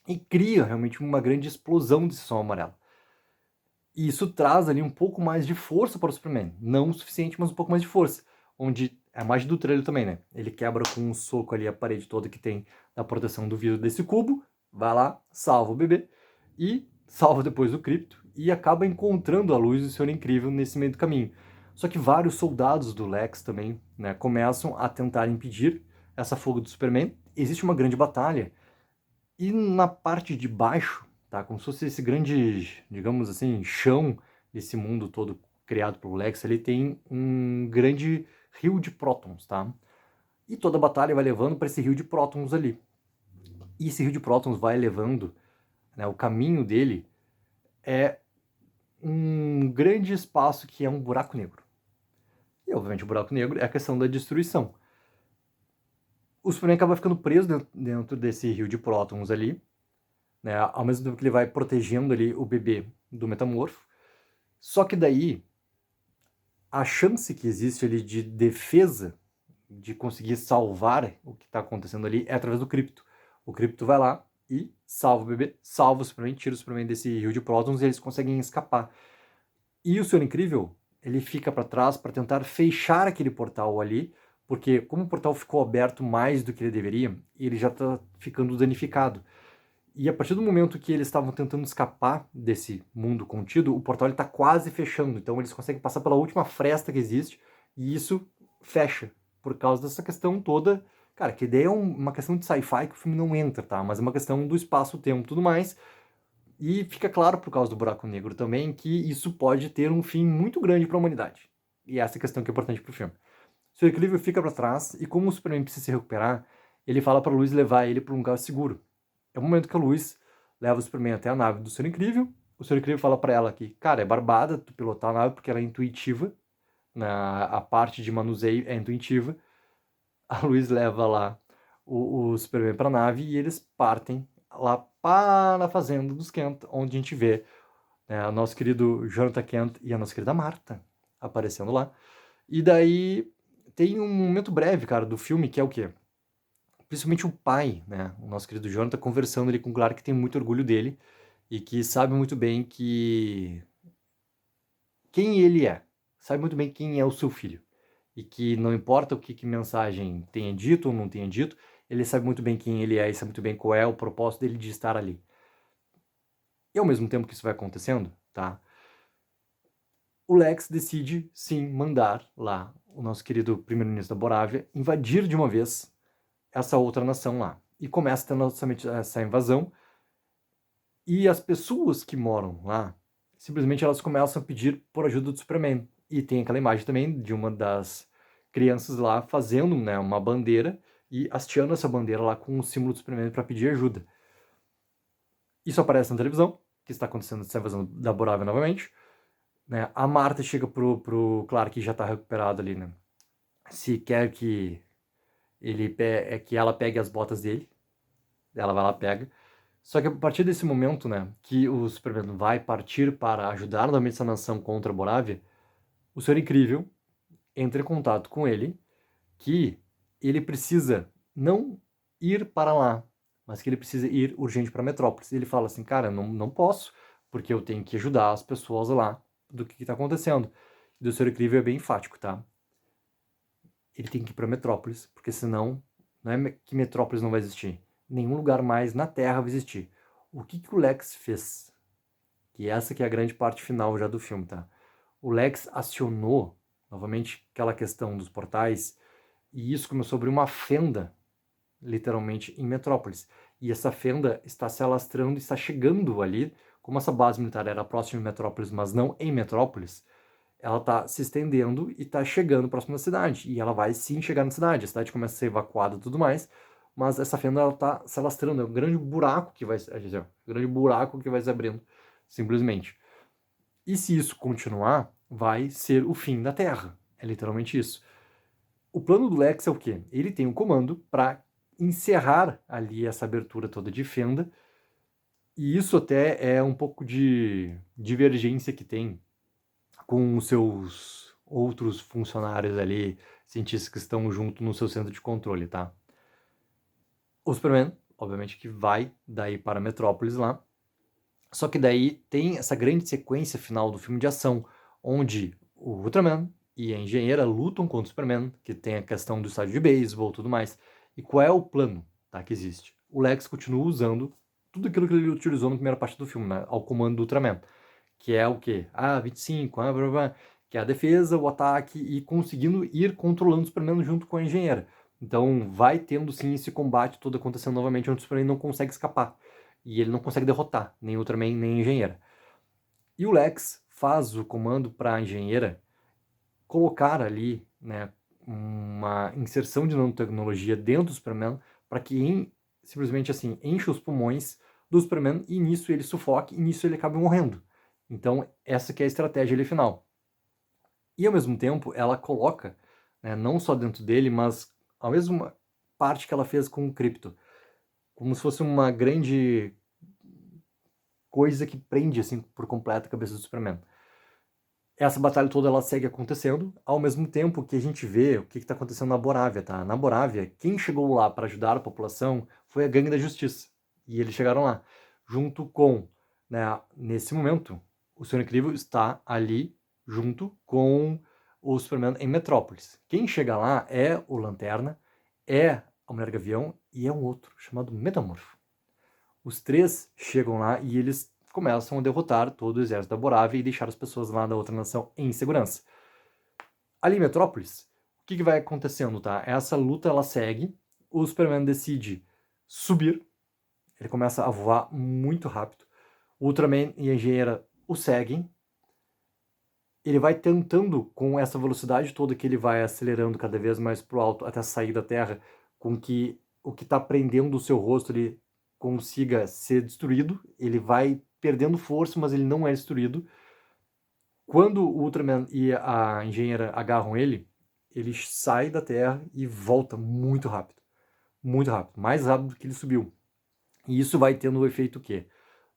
[SPEAKER 1] e cria realmente uma grande explosão desse som amarelo. E isso traz ali um pouco mais de força para o Superman. Não o suficiente, mas um pouco mais de força. Onde é a magia do trailer também, né? Ele quebra com um soco ali a parede toda que tem na proteção do vidro desse cubo, vai lá, salva o bebê e salva depois o Krypto e acaba encontrando a luz do Senhor Incrível nesse meio do caminho. Só que vários soldados do Lex também, né, começam a tentar impedir essa fuga do Superman. Existe uma grande batalha e na parte de baixo, tá? Como se fosse esse grande, digamos assim, chão desse mundo todo criado pelo Lex, ele tem um grande rio de prótons, tá? E toda a batalha vai levando para esse rio de prótons ali. E esse rio de prótons vai levando, né, o caminho dele é um grande espaço que é um buraco negro. E obviamente o buraco negro é a questão da destruição. O Superman acaba ficando preso dentro desse rio de prótons ali, né, ao mesmo tempo que ele vai protegendo ali o bebê do metamorfo. Só que daí, a chance que existe ali de defesa, de conseguir salvar o que está acontecendo ali, é através do Krypto. O Krypto vai lá e salva o bebê, salva o Superman, tira o Superman desse rio de prótons e eles conseguem escapar. E o Senhor Incrível, ele fica para trás para tentar fechar aquele portal ali, porque como o portal ficou aberto mais do que ele deveria, ele já está ficando danificado. E a partir do momento que eles estavam tentando escapar desse mundo contido, o portal está quase fechando. Então eles conseguem passar pela última fresta que existe e isso fecha. Por causa dessa questão toda. Cara, que ideia é uma questão de sci-fi que o filme não entra, tá? Mas é uma questão do espaço-tempo e tudo mais. E fica claro por causa do buraco negro também que isso pode ter um fim muito grande para a humanidade. E essa é a questão que é importante pro filme. O seu equilíbrio fica para trás e como o Superman precisa se recuperar, ele fala para Lois levar ele para um lugar seguro. É o momento que a Lois leva o Superman até a nave do Senhor Incrível. O Senhor Incrível fala para ela que, cara, é barbada tu pilotar a nave porque ela é intuitiva, a parte de manuseio é intuitiva. A Lois leva lá o Superman para a nave e eles partem lá para a fazenda dos Kent, onde a gente vê, né, o nosso querido Jonathan Kent e a nossa querida Marta aparecendo lá. E daí tem um momento breve, cara, do filme que é o quê? Principalmente o pai, né, o nosso querido Jonathan, conversando ali com o Clark, que tem muito orgulho dele e que sabe muito bem que quem ele é, sabe muito bem quem é o seu filho e que não importa o que mensagem tenha dito ou não tenha dito, ele sabe muito bem quem ele é e sabe muito bem qual é o propósito dele de estar ali. E ao mesmo tempo que isso vai acontecendo, tá? O Lex decide sim mandar lá o nosso querido primeiro-ministro da Borávia invadir de uma vez essa outra nação lá. E começa tendo essa invasão. E as pessoas que moram lá, simplesmente elas começam a pedir por ajuda do Superman. E tem aquela imagem também de uma das crianças lá fazendo, né, uma bandeira e hasteando essa bandeira lá com o símbolo do Superman para pedir ajuda. Isso aparece na televisão, que está acontecendo essa invasão da Borávia novamente. Né? A Marta chega pro Clark, que já está recuperado ali, né? Se quer que que ela pegue as botas dele, ela vai lá pega. Só que a partir desse momento, né, que o Superman vai partir para ajudar novamente essa nação contra a Borávia, o Senhor Incrível entra em contato com ele que ele precisa não ir para lá, mas que ele precisa ir urgente para Metrópolis. E ele fala assim, cara, não posso, porque eu tenho que ajudar as pessoas lá do que está acontecendo. E o Senhor Incrível é bem enfático, tá? Ele tem que ir para Metrópolis, porque senão não é que Metrópolis não vai existir. Nenhum lugar mais na Terra vai existir. O que o Lex fez? E essa que é a grande parte final já do filme, tá? O Lex acionou novamente aquela questão dos portais e isso começou a abrir uma fenda, literalmente, em Metrópolis. E essa fenda está se alastrando e está chegando ali, como essa base militar era próxima de Metrópolis, mas não em Metrópolis, ela está se estendendo e está chegando próximo da cidade. E ela vai sim chegar na cidade. A cidade começa a ser evacuada e tudo mais, mas essa fenda está se alastrando. É um grande buraco que vai, um grande buraco que vai se abrindo, simplesmente. E se isso continuar, vai ser o fim da Terra. É literalmente isso. O plano do Lex é o quê? Ele tem um comando para encerrar ali essa abertura toda de fenda. E isso até é um pouco de divergência que tem com os seus outros funcionários ali, cientistas que estão junto no seu centro de controle, tá? O Superman obviamente que vai daí para Metrópolis lá. Só que daí tem essa grande sequência final do filme de ação, onde o Ultraman e a engenheira lutam contra o Superman, que tem a questão do estádio de beisebol e tudo mais. E qual é o plano, tá, que existe? O Lex continua usando tudo aquilo que ele utilizou na primeira parte do filme, né, ao comando do Ultraman, que é o quê? 25, blá, blá, blá, que é a defesa, o ataque e conseguindo ir controlando o Superman junto com a engenheira. Então vai tendo sim esse combate todo acontecendo novamente, onde o Superman não consegue escapar. E ele não consegue derrotar nem o Ultraman nem a engenheira. E o Lex faz o comando para a engenheira colocar ali, né, uma inserção de nanotecnologia dentro do Superman para que simplesmente assim enche os pulmões do Superman e nisso ele sufoque e nisso ele acabe morrendo. Então essa que é a estratégia ali final. E ao mesmo tempo ela coloca, né, não só dentro dele, mas a mesma parte que ela fez com o Krypto, como se fosse uma grande coisa que prende assim por completo a cabeça do Superman. Essa batalha toda ela segue acontecendo, ao mesmo tempo que a gente vê o que está acontecendo na Borávia, tá? Na Borávia, quem chegou lá para ajudar a população foi a Gangue da Justiça. E eles chegaram lá, junto com, né, nesse momento, o Senhor Incrível está ali junto com o Superman em Metrópolis. Quem chega lá é o Lanterna, é a Mulher Gavião e é um outro chamado Metamorfo. Os três chegam lá e eles começam a derrotar todo o exército da Borávia e deixar as pessoas lá da outra nação em segurança. Ali em Metrópolis, o que vai acontecendo, tá? Essa luta, ela segue, o Superman decide subir, ele começa a voar muito rápido, o Ultraman e a engenheira o seguem, ele vai tentando, com essa velocidade toda que ele vai acelerando cada vez mais pro alto até sair da Terra, com que o que está prendendo o seu rosto ele consiga ser destruído, ele vai perdendo força, mas ele não é destruído. Quando o Ultraman e a engenheira agarram ele, ele sai da Terra e volta muito rápido, mais rápido do que ele subiu. E isso vai tendo o efeito que,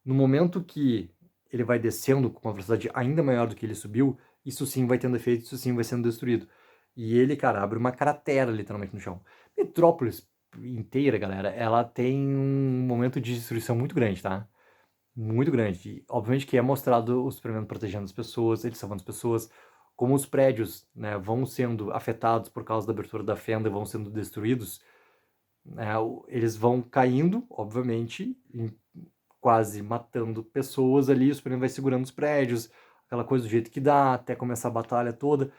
[SPEAKER 1] no momento que ele vai descendo com uma velocidade ainda maior do que ele subiu, isso sim vai tendo efeito, isso sim vai sendo destruído. E ele, cara, abre uma cratera literalmente no chão. Metrópolis inteira, galera, ela tem um momento de destruição muito grande, tá? Muito grande. E, obviamente que é mostrado o Superman protegendo as pessoas, ele salvando as pessoas, como os prédios, né, vão sendo afetados por causa da abertura da fenda, vão sendo destruídos, né, eles vão caindo, obviamente, quase matando pessoas ali, o Superman vai segurando os prédios, aquela coisa do jeito que dá, até começar a batalha toda.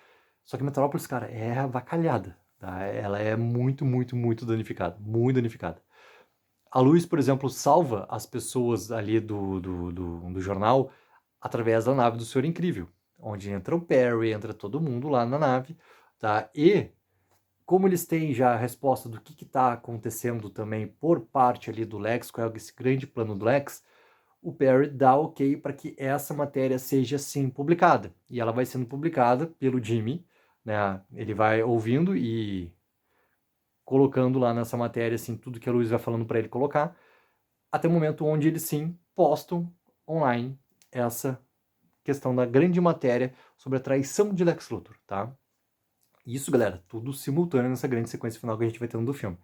[SPEAKER 1] Só que Metrópolis, cara, é avacalhada, tá? Ela é muito, muito, muito danificada, muito danificada. A Luz, por exemplo, salva as pessoas ali do jornal através da nave do Senhor Incrível, onde entra o Perry, entra todo mundo lá na nave, tá? E como eles têm já a resposta do que está acontecendo também por parte ali do Lex, qual é esse grande plano do Lex, o Perry dá ok para que essa matéria seja sim publicada. E ela vai sendo publicada pelo Jimmy, né? Ele vai ouvindo e colocando lá nessa matéria assim tudo que a Luz vai falando para ele colocar, até o momento onde eles sim postam online essa questão da grande matéria sobre a traição de Lex Luthor, tá? Isso, galera, tudo simultâneo nessa grande sequência final que a gente vai tendo do filme.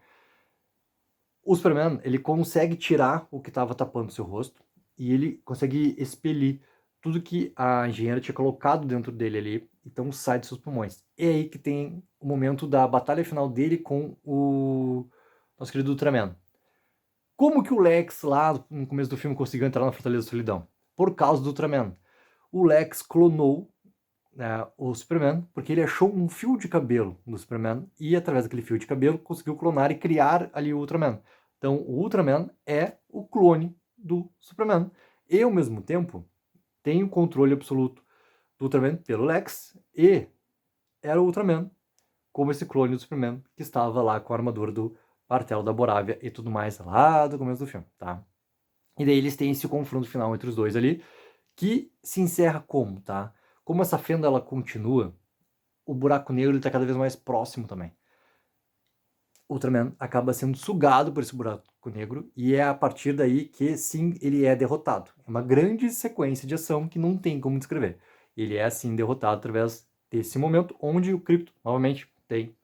[SPEAKER 1] O Superman, ele consegue tirar o que estava tapando seu rosto e ele consegue expelir tudo que a engenheira tinha colocado dentro dele ali, então sai de seus pulmões. É aí que tem o momento da batalha final dele com o nosso querido Ultraman. Como que o Lex, lá no começo do filme, conseguiu entrar na Fortaleza da Solidão? Por causa do Ultraman. O Lex clonou, né, o Superman, porque ele achou um fio de cabelo do Superman e, através daquele fio de cabelo, conseguiu clonar e criar ali o Ultraman. Então, o Ultraman é o clone do Superman. E, ao mesmo tempo, tem o controle absoluto do Ultraman pelo Lex e era o Ultraman, como esse clone do Superman, que estava lá com a armadura do Martelo da Borávia e tudo mais lá do começo do filme, tá? E daí eles têm esse confronto final entre os dois ali, que se encerra como, tá? Como essa fenda ela continua, o buraco negro está cada vez mais próximo também. O Ultraman acaba sendo sugado por esse buraco negro e é a partir daí que sim ele é derrotado. É uma grande sequência de ação que não tem como descrever. Ele é assim derrotado através desse momento onde o Krypto novamente tem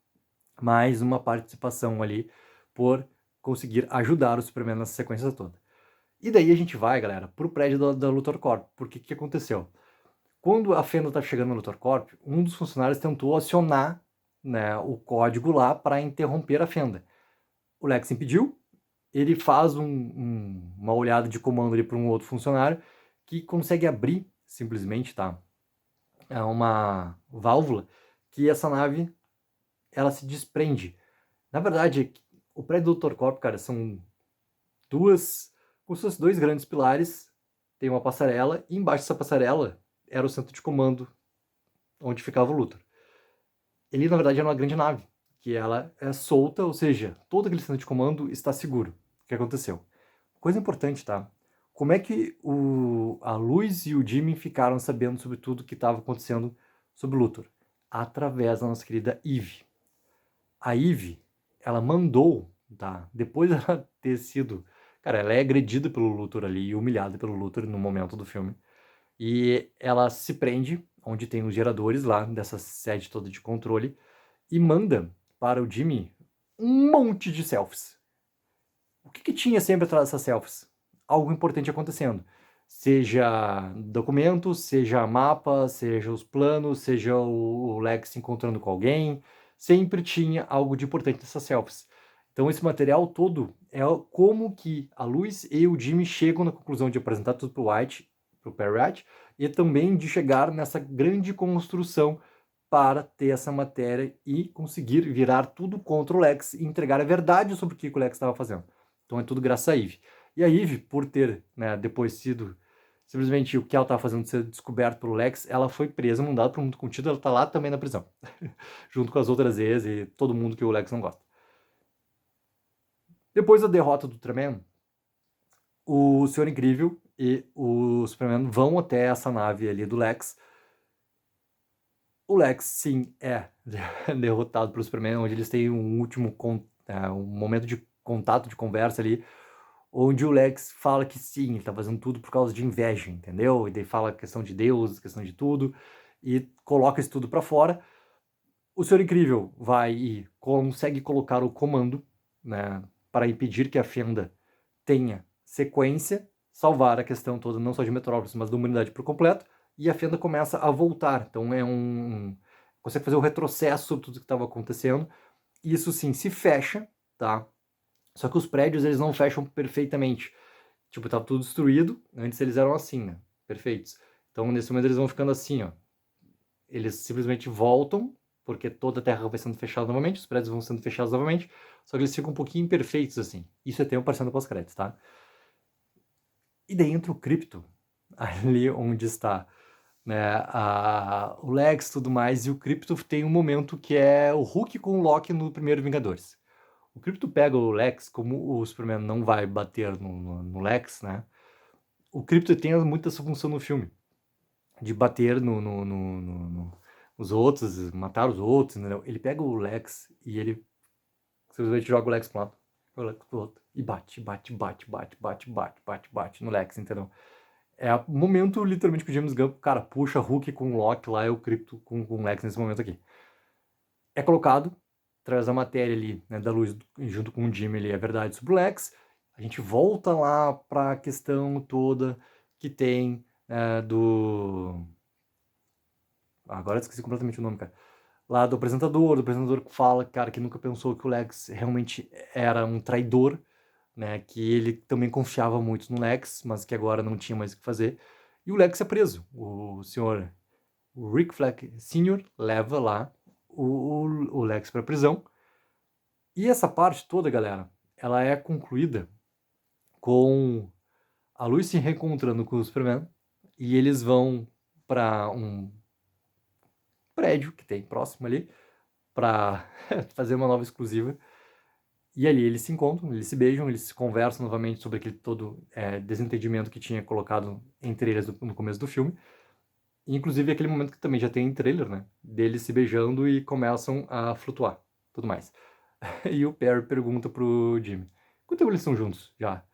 [SPEAKER 1] mais uma participação ali por conseguir ajudar o Superman nessa sequência toda. E daí a gente vai, galera, pro prédio da Luthor Corp. Porque o que aconteceu? Quando a Fenda tá chegando na Luthor Corp, um dos funcionários tentou acionar, né, o código lá para interromper a Fenda. O Lex impediu, ele faz uma olhada de comando ali para um outro funcionário que consegue abrir, simplesmente, tá? É uma válvula que essa nave, ela se desprende. Na verdade, o prédio do Luthor Corp, cara, são como se fossem dois grandes pilares, tem uma passarela, e embaixo dessa passarela era o centro de comando onde ficava o Luthor. Ele, na verdade, era uma grande nave, que ela é solta, ou seja, todo aquele centro de comando está seguro. O que aconteceu? Coisa importante, tá? Como é que a Luz e o Jimmy ficaram sabendo sobre tudo que estava acontecendo sobre o Luthor? Através da nossa querida Eve. A Eve, ela mandou, tá? Depois dela ter sido... Cara, ela é agredida pelo Luthor ali e humilhada pelo Luthor no momento do filme. E ela se prende, onde tem os geradores lá, dessa sede toda de controle, e manda para o Jimmy um monte de selfies. O que tinha sempre atrás dessas selfies? Algo importante acontecendo. Seja documentos, seja mapa, seja os planos, seja o Lex se encontrando com alguém. Sempre tinha algo de importante nessas selfies. Então esse material todo é como que a Luz e o Jimmy chegam na conclusão de apresentar tudo pro White, pro Perry White, e também de chegar nessa grande construção para ter essa matéria e conseguir virar tudo contra o Lex e entregar a verdade sobre o que o Lex estava fazendo. Então é tudo graças a Eve. E a Eve, por ter, né, depois sido simplesmente o que ela estava fazendo ser descoberto pelo Lex, ela foi presa, mandada para o mundo contido, ela está lá também na prisão. Junto com as outras ex e todo mundo que o Lex não gosta. Depois da derrota do Ultraman, o Senhor Incrível e o Superman vão até essa nave ali do Lex. O Lex, sim, é derrotado pelo Superman, onde eles têm um último um momento de contato, de conversa ali, onde o Lex fala que sim, ele tá fazendo tudo por causa de inveja, entendeu? E daí fala questão de Deus, questão de tudo, e coloca isso tudo pra fora. O Senhor Incrível vai e consegue colocar o comando, né, para impedir que a Fenda tenha sequência, salvar a questão toda, não só de Metrópolis, mas da humanidade por completo, e a Fenda começa a voltar. Então consegue fazer o retrocesso sobre tudo que estava acontecendo. Isso sim se fecha, tá? Só que os prédios eles não fecham perfeitamente. Tipo, tá tudo destruído. Antes eles eram assim, né? Perfeitos. Então nesse momento eles vão ficando assim, ó. Eles simplesmente voltam, porque toda a Terra vai sendo fechada novamente, os prédios vão sendo fechados novamente, só que eles ficam um pouquinho imperfeitos assim. Isso é tempo aparecendo pós-créditos, tá? E daí entra o Krypto, ali onde está, né, o Lex e tudo mais, e o Krypto tem um momento que é o Hulk com o Loki no primeiro Vingadores. O Krypto pega o Lex, como o Superman não vai bater no Lex, né? O Krypto tem muito essa função no filme, de bater nos outros, matar os outros, entendeu? Ele pega o Lex e ele simplesmente joga o Lex pro lado, o Lex pro outro, e bate no Lex, entendeu? É o momento, literalmente, que o James Gunn, cara, puxa Hulk com o Loki lá, e o Krypto com o Lex nesse momento aqui. É colocado, traz a matéria ali, né, da Luz, junto com o Jimmy ali, a verdade sobre o Lex. A gente volta lá pra questão toda que tem do... Agora eu esqueci completamente o nome, cara. Lá do apresentador que fala, cara, que nunca pensou que o Lex realmente era um traidor, né, que ele também confiava muito no Lex, mas que agora não tinha mais o que fazer. E o Lex é preso. O senhor Rick Flag Sr. leva lá o Lex para prisão. E essa parte toda, galera, ela é concluída com a Lois se reencontrando com o Superman e eles vão para um prédio que tem próximo ali para fazer uma nova exclusiva. E ali eles se encontram, eles se beijam, eles se conversam novamente sobre aquele todo desentendimento que tinha colocado entre eles no começo do filme. E, inclusive aquele momento que também já tem em trailer, né? Deles se beijando e começam a flutuar, tudo mais. E o Perry pergunta pro Jimmy, quanto tempo eles estão juntos já?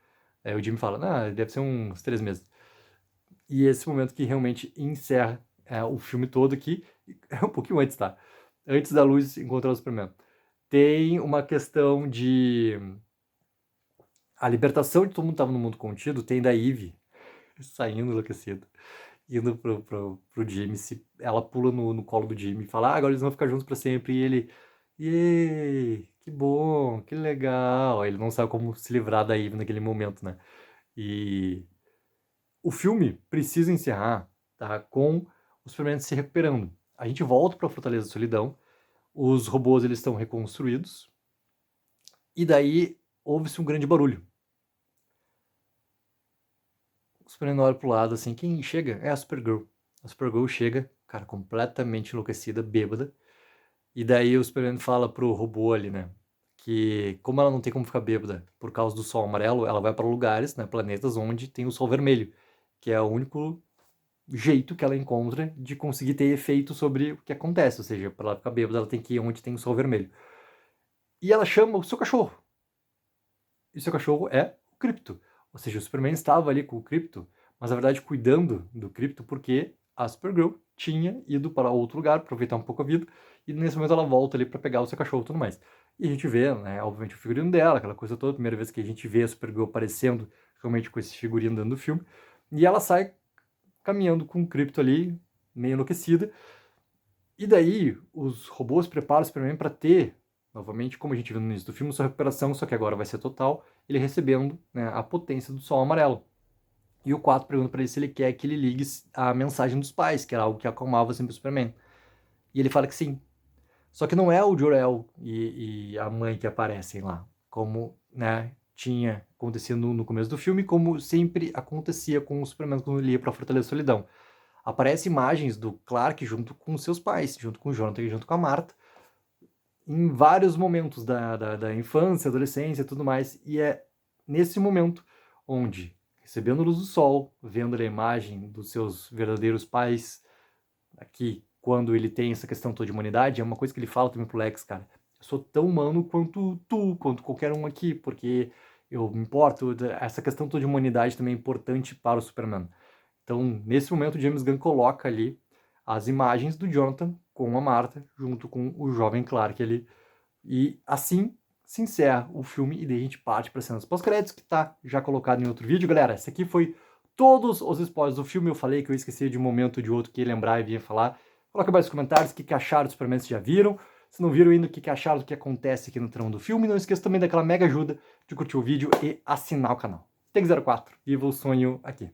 [SPEAKER 1] Aí o Jimmy fala, deve ser uns 3 meses. E esse momento que realmente encerra o filme todo aqui, é um pouquinho antes, tá? Antes da Luz encontrar o Superman. Tem uma questão de a libertação de todo mundo tava no mundo contido tem da Eve saindo enlouquecido, indo pro Jimmy, ela pula no colo do Jimmy e fala, agora eles vão ficar juntos pra sempre, e ele, yay, que bom, que legal, ele não sabe como se livrar da Eve naquele momento, né, e o filme precisa encerrar, tá, com os Superman se recuperando. A gente volta pra Fortaleza da Solidão, os robôs eles estão reconstruídos, e daí ouve-se um grande barulho. O Superman olha pro lado, assim, quem chega é a Supergirl. A Supergirl chega, cara, completamente enlouquecida, bêbada, e daí o Superman fala pro robô ali, né, que como ela não tem como ficar bêbada por causa do sol amarelo, ela vai para lugares, né, planetas onde tem o sol vermelho, que é o único jeito que ela encontra de conseguir ter efeito sobre o que acontece, ou seja, para ela ficar bêbada, ela tem que ir onde tem o sol vermelho. E ela chama o seu cachorro. E o seu cachorro é o Krypto. Ou seja, o Superman estava ali com o Krypto, mas na verdade cuidando do Krypto porque a Supergirl tinha ido para outro lugar, aproveitar um pouco a vida, e nesse momento ela volta ali para pegar o seu cachorro e tudo mais. E a gente vê, né, obviamente o figurino dela, aquela coisa toda, primeira vez que a gente vê a Supergirl aparecendo realmente com esse figurino dentro do filme, e ela sai caminhando com o Krypto ali, meio enlouquecida, e daí os robôs preparam o Superman para ter, novamente, como a gente viu no início do filme, sua recuperação, só que agora vai ser total, ele recebendo, né, a potência do Sol Amarelo. E o 4 pergunta para ele se ele quer que ele ligue a mensagem dos pais, que era algo que acalmava sempre o Superman. E ele fala que sim. Só que não é o Jor-El e a mãe que aparecem lá, como, né, tinha acontecido no começo do filme, como sempre acontecia com o Superman quando ele ia para a Fortaleza da Solidão. Aparecem imagens do Clark junto com seus pais, junto com o Jonathan e junto com a Marta, em vários momentos da infância, adolescência e tudo mais. E é nesse momento onde, recebendo luz do sol, vendo a imagem dos seus verdadeiros pais, aqui, quando ele tem essa questão toda de humanidade, é uma coisa que ele fala também pro Lex, cara. Eu sou tão humano quanto tu, quanto qualquer um aqui, porque eu me importo. Essa questão toda de humanidade também é importante para o Superman. Então, nesse momento, o James Gunn coloca ali as imagens do Jonathan com a Martha, junto com o jovem Clark ali. E assim se encerra o filme e daí a gente parte para cenas pós-créditos, que tá já colocado em outro vídeo. Galera, esse aqui foi todos os spoilers do filme. Eu falei que eu esqueci de um momento ou de outro que ia lembrar e vinha falar. Coloca aí nos comentários o que acharam dos Superman, se já viram. Se não viram ainda, o que acharam do que acontece aqui no trama do filme. Não esqueça também daquela mega ajuda de curtir o vídeo e assinar o canal. Tech04, viva o sonho aqui.